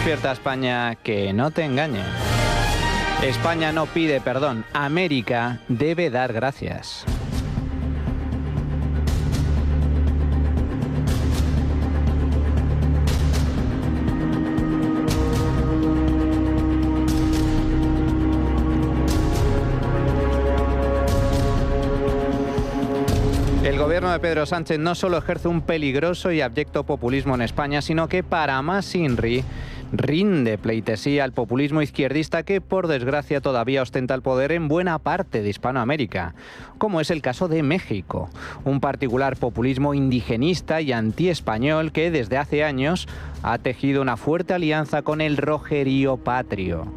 Despierta España, que no te engañe. España no pide perdón, América debe dar gracias. El gobierno de Pedro Sánchez no solo ejerce un peligroso y abyecto populismo en España, sino que para más INRI rinde pleitesía al populismo izquierdista que, por desgracia, todavía ostenta el poder en buena parte de Hispanoamérica, como es el caso de México, un particular populismo indigenista y antiespañol que desde hace años ha tejido una fuerte alianza con el rojerío patrio.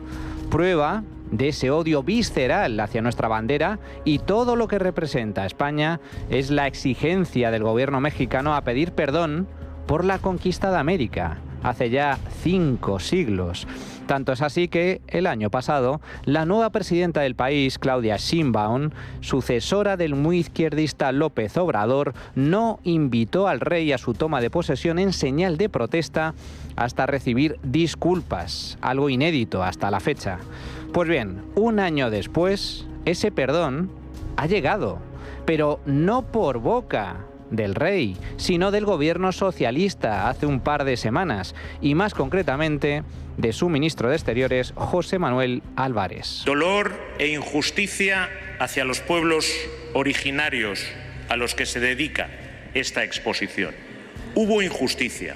Prueba de ese odio visceral hacia nuestra bandera y todo lo que representa España es la exigencia del gobierno mexicano a pedir perdón por la conquista de América, hace ya 5 siglos. Tanto es así que el año pasado, la nueva presidenta del país, Claudia Sheinbaum, sucesora del muy izquierdista López Obrador, no invitó al rey a su toma de posesión en señal de protesta hasta recibir disculpas, algo inédito hasta la fecha. Pues bien, un año después, ese perdón ha llegado, pero no por boca del rey, sino del gobierno socialista hace un par de semanas, y más concretamente de su ministro de Exteriores, José Manuel Álvarez. Dolor e injusticia hacia los pueblos originarios a los que se dedica esta exposición. Hubo injusticia.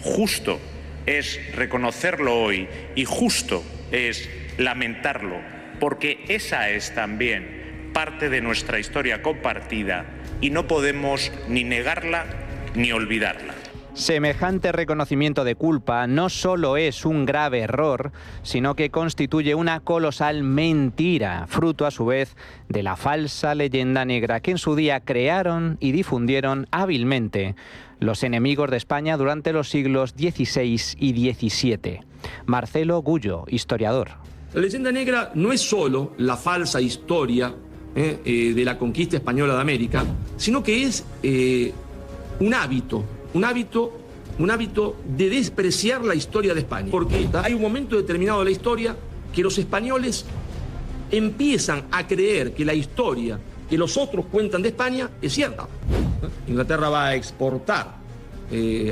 Justo es reconocerlo hoy y justo es lamentarlo, porque esa es también parte de nuestra historia compartida y no podemos ni negarla ni olvidarla. Semejante reconocimiento de culpa no solo es un grave error, sino que constituye una colosal mentira, fruto a su vez de la falsa leyenda negra que en su día crearon y difundieron hábilmente los enemigos de España durante los siglos XVI y XVII. Marcelo Gullo, historiador. La leyenda negra no es solo la falsa historia de la conquista española de América, sino que es un hábito de despreciar la historia de España. Porque hay un momento determinado de la historia que los españoles empiezan a creer que la historia que los otros cuentan de España es cierta. Inglaterra va a exportar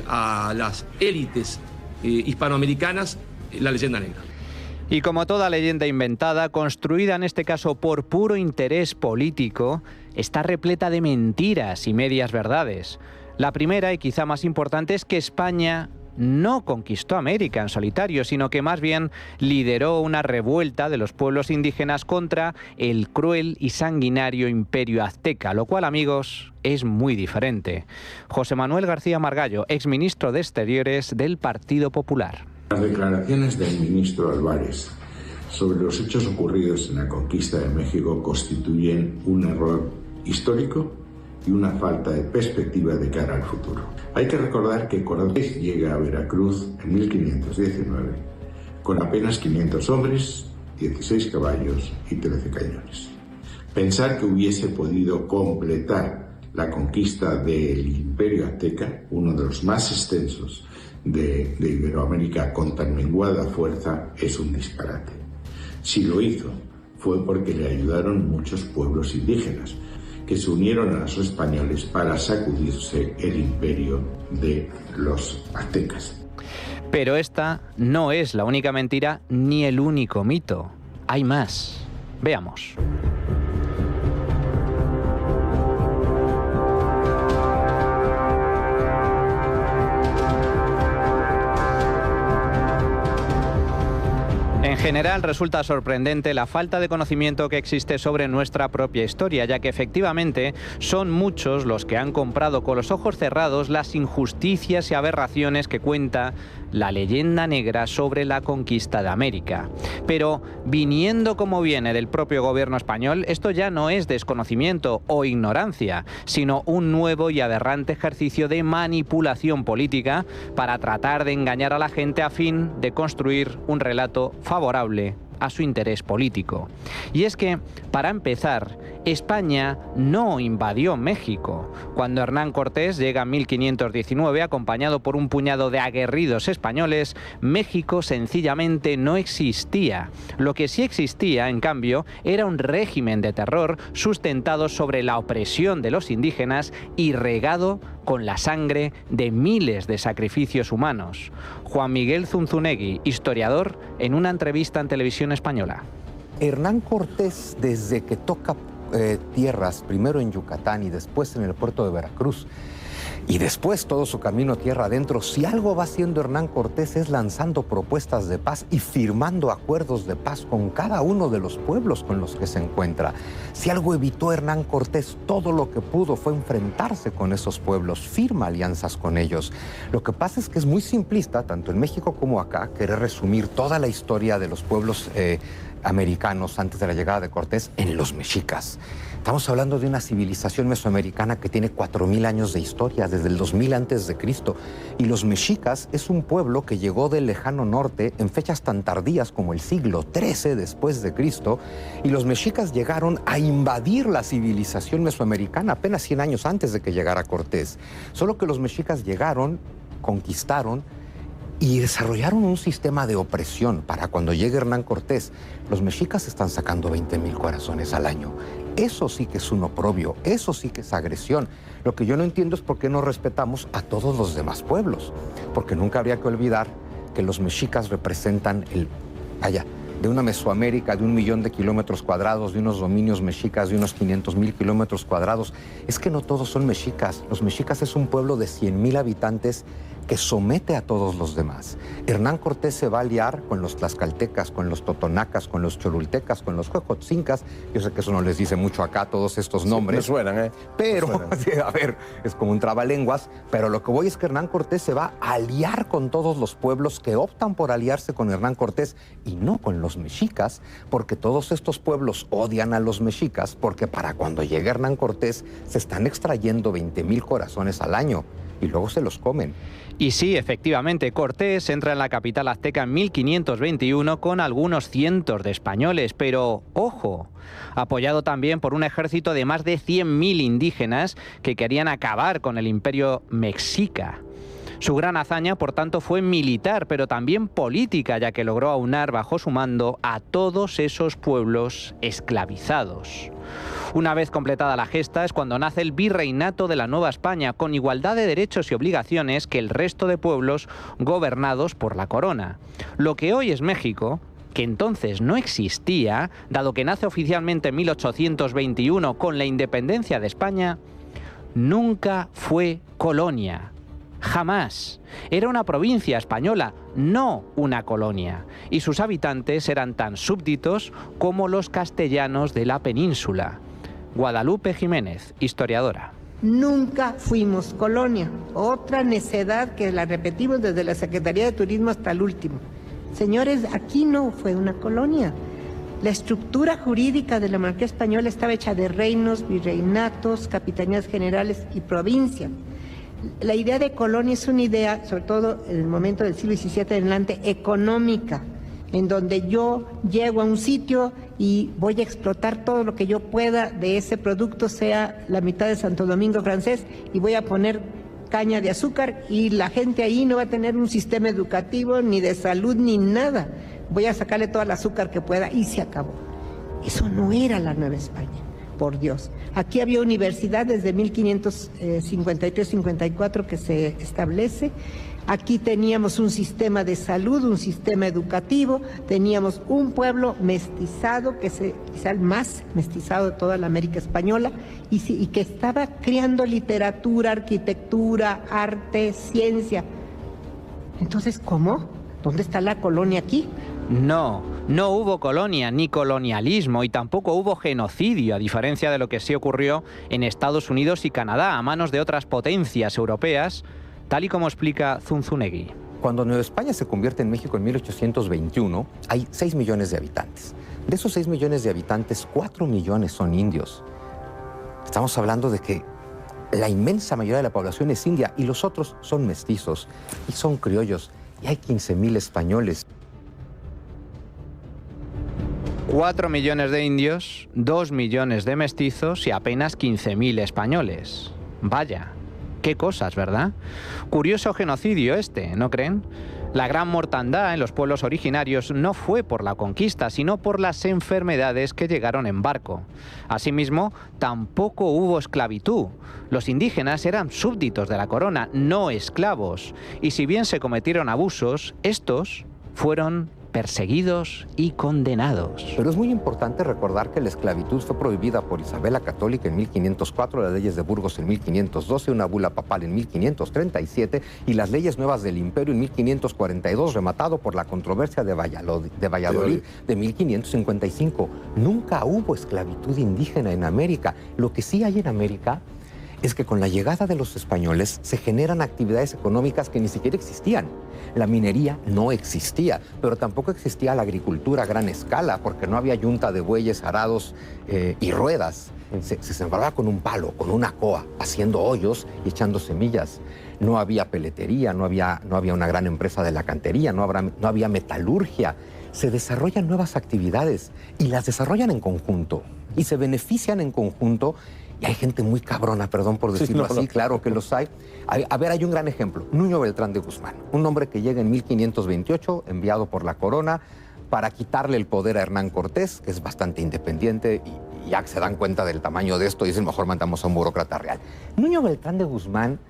a las élites hispanoamericanas la leyenda negra. Y como toda leyenda inventada, construida en este caso por puro interés político, está repleta de mentiras y medias verdades. La primera y quizá más importante es que España no conquistó América en solitario, sino que más bien lideró una revuelta de los pueblos indígenas contra el cruel y sanguinario imperio azteca, lo cual, amigos, es muy diferente. José Manuel García Margallo, exministro de Exteriores del Partido Popular. Las declaraciones del ministro Álvarez sobre los hechos ocurridos en la conquista de México constituyen un error histórico y una falta de perspectiva de cara al futuro. Hay que recordar que Cortés llega a Veracruz en 1519 con apenas 500 hombres, 16 caballos y 13 cañones. Pensar que hubiese podido completar la conquista del Imperio Azteca, uno de los más extensos de Iberoamérica, con tan menguada fuerza, es un disparate. Si lo hizo, fue porque le ayudaron muchos pueblos indígenas, que se unieron a los españoles para sacudirse el imperio de los aztecas. Pero esta no es la única mentira ni el único mito. Hay más. Veamos. En general, resulta sorprendente la falta de conocimiento que existe sobre nuestra propia historia, ya que efectivamente son muchos los que han comprado con los ojos cerrados las injusticias y aberraciones que cuenta la leyenda negra sobre la conquista de América. Pero viniendo como viene del propio gobierno español, esto ya no es desconocimiento o ignorancia, sino un nuevo y aberrante ejercicio de manipulación política para tratar de engañar a la gente a fin de construir un relato favorable a su interés político. Y es que, para empezar, España no invadió México. Cuando Hernán Cortés llega en 1519 acompañado por un puñado de aguerridos españoles, México sencillamente no existía. Lo que sí existía, en cambio, era un régimen de terror sustentado sobre la opresión de los indígenas y regado con la sangre de miles de sacrificios humanos. Juan Miguel Zunzunegui, historiador, en una entrevista en Televisión Española. Hernán Cortés, desde que toca tierras, primero en Yucatán y después en el puerto de Veracruz, y después todo su camino tierra adentro, si algo va haciendo Hernán Cortés es lanzando propuestas de paz y firmando acuerdos de paz con cada uno de los pueblos con los que se encuentra. Si algo evitó Hernán Cortés, todo lo que pudo fue enfrentarse con esos pueblos, firma alianzas con ellos. Lo que pasa es que es muy simplista, tanto en México como acá, querer resumir toda la historia de los pueblos americanos antes de la llegada de Cortés en los mexicas. Estamos hablando de una civilización mesoamericana que tiene 4.000 años de historia, desde el 2000 antes de Cristo. Y los mexicas es un pueblo que llegó del lejano norte en fechas tan tardías como el siglo XIII después de Cristo. Y los mexicas llegaron a invadir la civilización mesoamericana apenas 100 años antes de que llegara Cortés. Solo que los mexicas llegaron, conquistaron y desarrollaron un sistema de opresión para cuando llegue Hernán Cortés. Los mexicas están sacando 20,000 corazones al año. Eso sí que es un oprobio, eso sí que es agresión. Lo que yo no entiendo es por qué no respetamos a todos los demás pueblos. Porque nunca habría que olvidar que los mexicas representan de una Mesoamérica de 1 millón de kilómetros cuadrados, de unos dominios mexicas de unos 500,000 kilómetros cuadrados. Es que no todos son mexicas. Los mexicas es un pueblo de 100,000 habitantes que somete a todos los demás. Hernán Cortés se va a aliar con los tlaxcaltecas, con los totonacas, con los cholultecas, con los huejotzincas. Yo sé que eso no les dice mucho acá, todos estos nombres. Sí, me suenan, ¿eh? Pero, a ver, es como un trabalenguas, pero lo que voy es que Hernán Cortés se va a aliar con todos los pueblos que optan por aliarse con Hernán Cortés y no con los mexicas, porque todos estos pueblos odian a los mexicas, porque para cuando llegue Hernán Cortés se están extrayendo 20,000 corazones al año y luego se los comen. Y sí, efectivamente, Cortés entra en la capital azteca en 1521 con algunos cientos de españoles, pero ¡ojo!, apoyado también por un ejército de más de 100,000 indígenas que querían acabar con el imperio mexica. Su gran hazaña, por tanto, fue militar, pero también política, ya que logró aunar bajo su mando a todos esos pueblos esclavizados. Una vez completada la gesta es cuando nace el virreinato de la Nueva España, con igualdad de derechos y obligaciones que el resto de pueblos gobernados por la corona. Lo que hoy es México, que entonces no existía, dado que nace oficialmente en 1821 con la independencia de España, nunca fue colonia. Jamás. Era una provincia española, no una colonia. Y sus habitantes eran tan súbditos como los castellanos de la península. Guadalupe Jiménez, historiadora. Nunca fuimos colonia. Otra necedad que la repetimos desde la Secretaría de Turismo hasta el último. Señores, aquí no fue una colonia. La estructura jurídica de la monarquía española estaba hecha de reinos, virreinatos, capitanías generales y provincias. La idea de colonia es una idea, sobre todo en el momento del siglo XVII en adelante, económica, en donde yo llego a un sitio y voy a explotar todo lo que yo pueda de ese producto, sea la mitad de Santo Domingo francés, y voy a poner caña de azúcar y la gente ahí no va a tener un sistema educativo, ni de salud, ni nada. Voy a sacarle todo el azúcar que pueda y se acabó. Eso no era la Nueva España. Por Dios. Aquí había universidad desde 1553-54 que se establece. Aquí teníamos un sistema de salud, un sistema educativo, teníamos un pueblo mestizado, quizá el más mestizado de toda la América española, y que estaba creando literatura, arquitectura, arte, ciencia. Entonces, ¿cómo? ¿Dónde está la colonia aquí? No hubo colonia ni colonialismo y tampoco hubo genocidio, a diferencia de lo que sí ocurrió en Estados Unidos y Canadá a manos de otras potencias europeas, tal y como explica Zunzunegui. Cuando Nueva España se convierte en México en 1821, hay 6 millones de habitantes. De esos 6 millones de habitantes, 4 millones son indios. Estamos hablando de que la inmensa mayoría de la población es india y los otros son mestizos y son criollos. Y hay 15,000 españoles. 4 millones de indios, 2 millones de mestizos y apenas 15.000 españoles. Vaya, qué cosas, ¿verdad? Curioso genocidio este, ¿no creen? La gran mortandad en los pueblos originarios no fue por la conquista, sino por las enfermedades que llegaron en barco. Asimismo, tampoco hubo esclavitud. Los indígenas eran súbditos de la corona, no esclavos. Y si bien se cometieron abusos, estos fueron perseguidos y condenados. Pero es muy importante recordar que la esclavitud fue prohibida por Isabel la Católica en 1504, las leyes de Burgos en 1512, una bula papal en 1537 y las leyes nuevas del Imperio en 1542, rematado por la controversia de Valladolid de 1555. Nunca hubo esclavitud indígena en América. Lo que sí hay en América es que con la llegada de los españoles se generan actividades económicas que ni siquiera existían. La minería no existía, pero tampoco existía la agricultura a gran escala, porque no había yunta de bueyes, arados y ruedas. Se sembraba con un palo, con una coa, haciendo hoyos y echando semillas. No había peletería, no había una gran empresa de la cantería, no había metalurgia. Se desarrollan nuevas actividades y las desarrollan en conjunto y se benefician en conjunto. Y hay gente muy cabrona, perdón por decirlo así, claro que los hay. A ver, hay un gran ejemplo, Nuño Beltrán de Guzmán, un hombre que llega en 1528, enviado por la corona para quitarle el poder a Hernán Cortés, que es bastante independiente, y ya que se dan cuenta del tamaño de esto, dicen, mejor mandamos a un burócrata real. Nuño Beltrán de Guzmán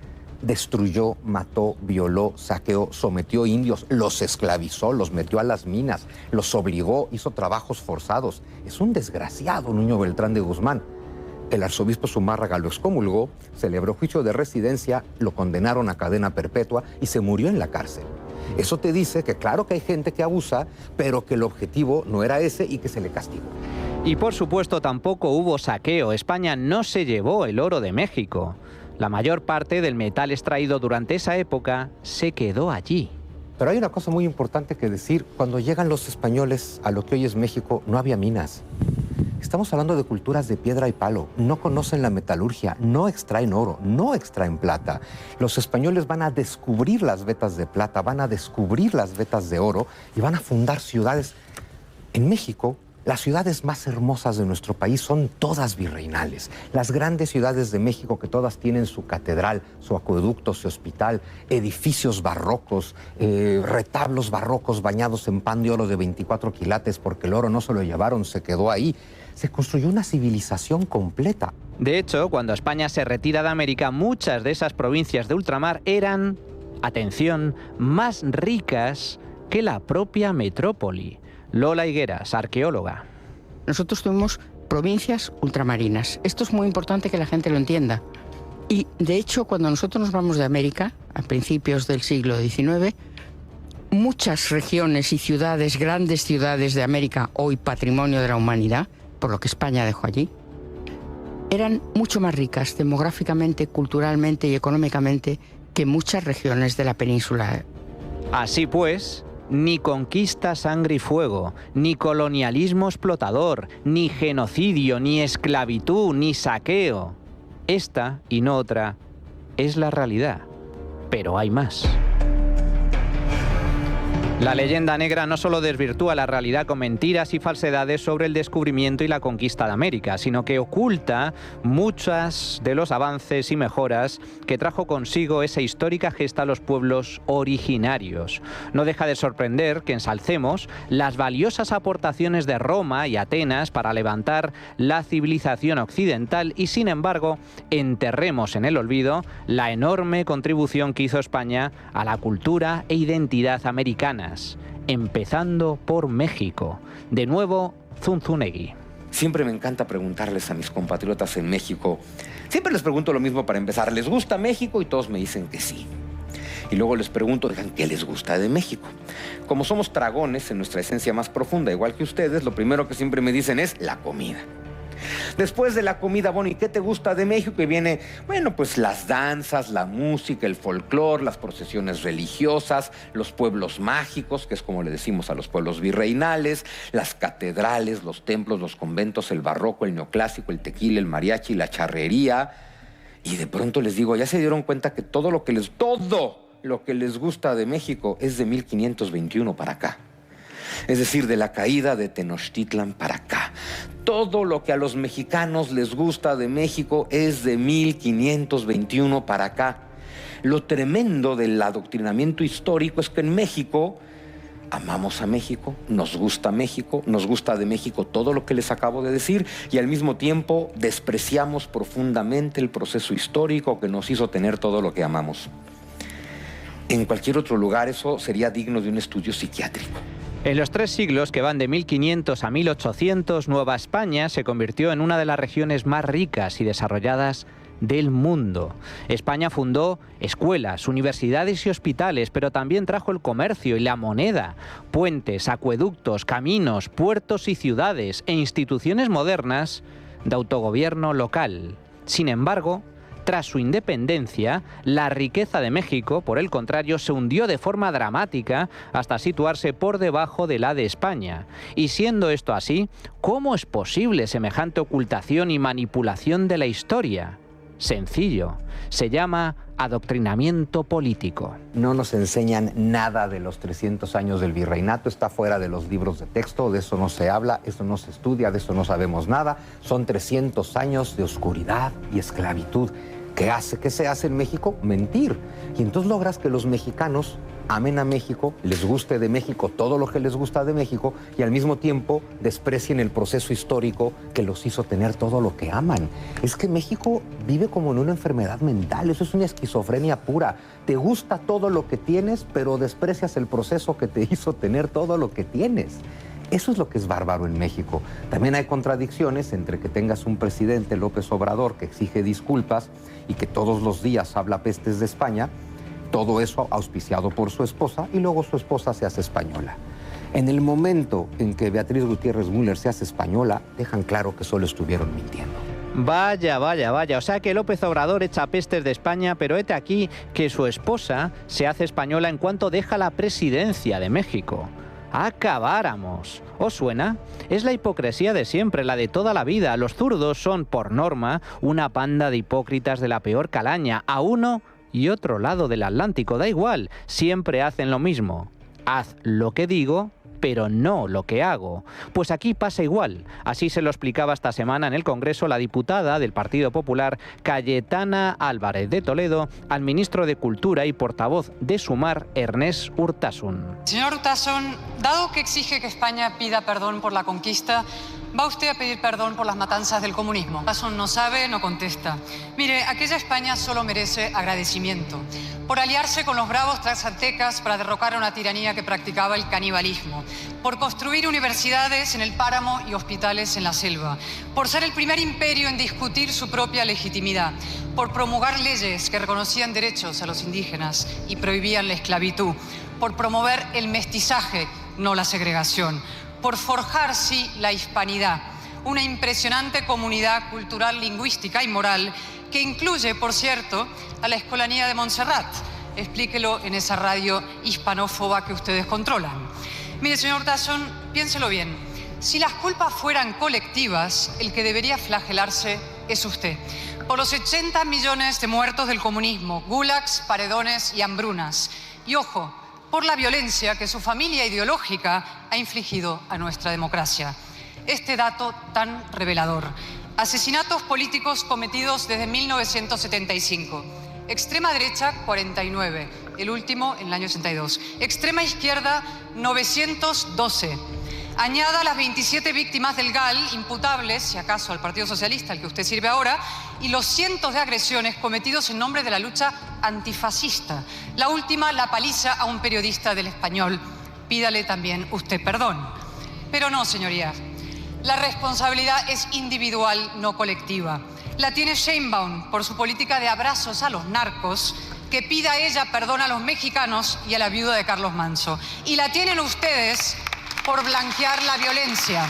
destruyó, mató, violó, saqueó, sometió indios, los esclavizó, los metió a las minas, los obligó, hizo trabajos forzados. Es un desgraciado Nuño Beltrán de Guzmán. El arzobispo Zumárraga lo excomulgó, celebró juicio de residencia, lo condenaron a cadena perpetua y se murió en la cárcel. Eso te dice que claro que hay gente que abusa, pero que el objetivo no era ese y que se le castigó. Y por supuesto tampoco hubo saqueo. España no se llevó el oro de México. La mayor parte del metal extraído durante esa época se quedó allí. Pero hay una cosa muy importante que decir. Cuando llegan los españoles a lo que hoy es México, no había minas. Estamos hablando de culturas de piedra y palo. No conocen la metalurgia, no extraen oro, no extraen plata. Los españoles van a descubrir las vetas de plata, van a descubrir las vetas de oro y van a fundar ciudades. En México, las ciudades más hermosas de nuestro país son todas virreinales. Las grandes ciudades de México, que todas tienen su catedral, su acueducto, su hospital, edificios barrocos, retablos barrocos bañados en pan de oro de 24 quilates, porque el oro no se lo llevaron, se quedó ahí. Se construyó una civilización completa. De hecho, cuando España se retira de América, muchas de esas provincias de ultramar eran, atención, más ricas que la propia metrópoli. Lola Higueras, arqueóloga. Nosotros tuvimos provincias ultramarinas. Esto es muy importante que la gente lo entienda. Y, de hecho, cuando nosotros nos vamos de América, a principios del siglo XIX, muchas regiones y ciudades, grandes ciudades de América, hoy patrimonio de la humanidad, por lo que España dejó allí, eran mucho más ricas demográficamente, culturalmente y económicamente que muchas regiones de la península. Así pues, ni conquista, sangre y fuego, ni colonialismo explotador, ni genocidio, ni esclavitud, ni saqueo. Esta, y no otra, es la realidad. Pero hay más. La leyenda negra no solo desvirtúa la realidad con mentiras y falsedades sobre el descubrimiento y la conquista de América, sino que oculta muchos de los avances y mejoras que trajo consigo esa histórica gesta a los pueblos originarios. No deja de sorprender que ensalcemos las valiosas aportaciones de Roma y Atenas para levantar la civilización occidental y, sin embargo, enterremos en el olvido la enorme contribución que hizo España a la cultura e identidad americana. Empezando por México. De nuevo, Zunzunegui. Siempre me encanta preguntarles a mis compatriotas en México. Siempre les pregunto lo mismo para empezar. ¿Les gusta México? Y todos me dicen que sí. Y luego les pregunto, digan, ¿qué les gusta de México? Como somos dragones en nuestra esencia más profunda, igual que ustedes, lo primero que siempre me dicen es la comida. Después de la comida, bueno, ¿y qué te gusta de México? Y viene, bueno, pues las danzas, la música, el folclore, las procesiones religiosas, los pueblos mágicos, que es como le decimos a los pueblos virreinales, las catedrales, los templos, los conventos, el barroco, el neoclásico, el tequila, el mariachi, la charrería. Y de pronto les digo, ¿ya se dieron cuenta que todo lo que les gusta de México es de 1521 para acá? Es decir, de la caída de Tenochtitlan para acá. Todo lo que a los mexicanos les gusta de México es de 1521 para acá. Lo tremendo del adoctrinamiento histórico es que en México amamos a México, nos gusta de México todo lo que les acabo de decir, y al mismo tiempo despreciamos profundamente el proceso histórico que nos hizo tener todo lo que amamos. En cualquier otro lugar eso sería digno de un estudio psiquiátrico. En los 3 siglos que van de 1500 a 1800, Nueva España se convirtió en una de las regiones más ricas y desarrolladas del mundo. España fundó escuelas, universidades y hospitales, pero también trajo el comercio y la moneda, puentes, acueductos, caminos, puertos y ciudades e instituciones modernas de autogobierno local. Sin embargo, tras su independencia, la riqueza de México, por el contrario, se hundió de forma dramática hasta situarse por debajo de la de España. Y siendo esto así, ¿cómo es posible semejante ocultación y manipulación de la historia? Sencillo, se llama adoctrinamiento político. No nos enseñan nada de los 300 años del virreinato, está fuera de los libros de texto, de eso no se habla, eso no se estudia, de eso no sabemos nada. Son 300 años de oscuridad y esclavitud. ¿Qué se hace en México? Mentir. Y entonces logras que los mexicanos amen a México, les guste de México todo lo que les gusta de México y al mismo tiempo desprecien el proceso histórico que los hizo tener todo lo que aman. Es que México vive como en una enfermedad mental, eso es una esquizofrenia pura. Te gusta todo lo que tienes, pero desprecias el proceso que te hizo tener todo lo que tienes. Eso es lo que es bárbaro en México. También hay contradicciones entre que tengas un presidente, López Obrador, que exige disculpas y que todos los días habla pestes de España, todo eso auspiciado por su esposa, y luego su esposa se hace española. En el momento en que Beatriz Gutiérrez Müller se hace española, dejan claro que solo estuvieron mintiendo. Vaya, vaya, vaya. O sea que López Obrador echa pestes de España, pero hete aquí que su esposa se hace española en cuanto deja la presidencia de México. ¡Acabáramos! ¿Os suena? Es la hipocresía de siempre, la de toda la vida. Los zurdos son, por norma, una panda de hipócritas de la peor calaña, a uno y otro lado del Atlántico. Da igual, siempre hacen lo mismo. Haz lo que digo, pero no lo que hago. Pues aquí pasa igual. Así se lo explicaba esta semana en el Congreso la diputada del Partido Popular, Cayetana Álvarez de Toledo, al ministro de Cultura y portavoz de Sumar, Ernest Urtasun. Señor Urtasun, dado que exige que España pida perdón por la conquista, ¿va usted a pedir perdón por las matanzas del comunismo? Urtasun no sabe, no contesta. Mire, aquella España solo merece agradecimiento por aliarse con los bravos transaltecas para derrocar a una tiranía que practicaba el canibalismo, por construir universidades en el páramo y hospitales en la selva, por ser el primer imperio en discutir su propia legitimidad, por promulgar leyes que reconocían derechos a los indígenas y prohibían la esclavitud, por promover el mestizaje, no la segregación, por forjar, sí, la hispanidad, una impresionante comunidad cultural, lingüística y moral que incluye, por cierto, a la Escolanía de Montserrat. Explíquelo en esa radio hispanófoba que ustedes controlan. Mire, señor Urtasun, piénselo bien. Si las culpas fueran colectivas, el que debería flagelarse es usted. Por los 80 millones de muertos del comunismo, gulags, paredones y hambrunas. Y ojo, por la violencia que su familia ideológica ha infligido a nuestra democracia. Este dato tan revelador. Asesinatos políticos cometidos desde 1975. Extrema derecha, 49. El último en el año 62. Extrema izquierda, 912. Añada las 27 víctimas del GAL, imputables, si acaso, al Partido Socialista, al que usted sirve ahora, y los cientos de agresiones cometidos en nombre de la lucha antifascista. La última, la paliza a un periodista del Español. Pídale también usted perdón. Pero no, señorías. La responsabilidad es individual, no colectiva. La tiene Sheinbaum por su política de abrazos a los narcos, que pida ella perdón a los mexicanos y a la viuda de Carlos Manso. Y la tienen ustedes por blanquear la violencia.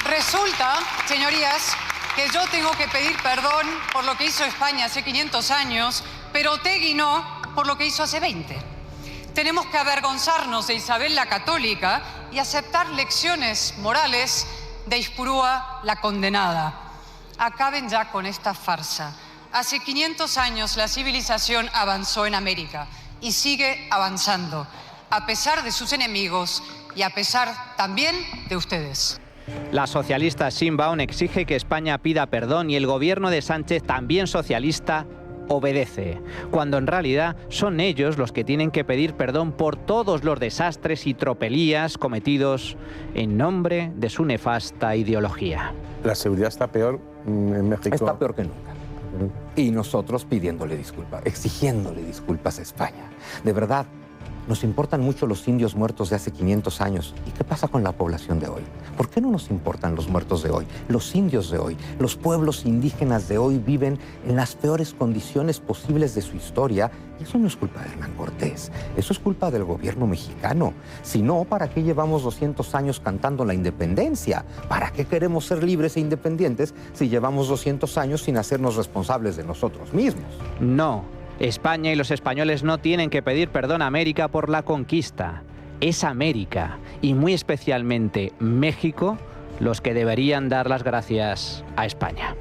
Resulta, señorías, que yo tengo que pedir perdón por lo que hizo España hace 500 años, pero Otegi no por lo que hizo hace 20. Tenemos que avergonzarnos de Isabel la Católica y aceptar lecciones morales de Ispurúa la condenada. Acaben ya con esta farsa. Hace 500 años la civilización avanzó en América y sigue avanzando. a pesar de sus enemigos y a pesar también de ustedes. La socialista Sheinbaum exige que España pida perdón y el gobierno de Sánchez, también socialista, obedece, cuando en realidad son ellos los que tienen que pedir perdón por todos los desastres y tropelías cometidos en nombre de su nefasta ideología. La seguridad está peor en México. Está peor que nunca. Y nosotros pidiéndole disculpas, exigiéndole disculpas a España. De verdad, nos importan mucho los indios muertos de hace 500 años. ¿Y qué pasa con la población de hoy? ¿Por qué no nos importan los muertos de hoy? Los indios de hoy, los pueblos indígenas de hoy viven en las peores condiciones posibles de su historia. Y eso no es culpa de Hernán Cortés, eso es culpa del gobierno mexicano. Si no, ¿para qué llevamos 200 años cantando la independencia? ¿Para qué queremos ser libres e independientes si llevamos 200 años sin hacernos responsables de nosotros mismos? No. España y los españoles no tienen que pedir perdón a América por la conquista. Es América, y muy especialmente México, los que deberían dar las gracias a España.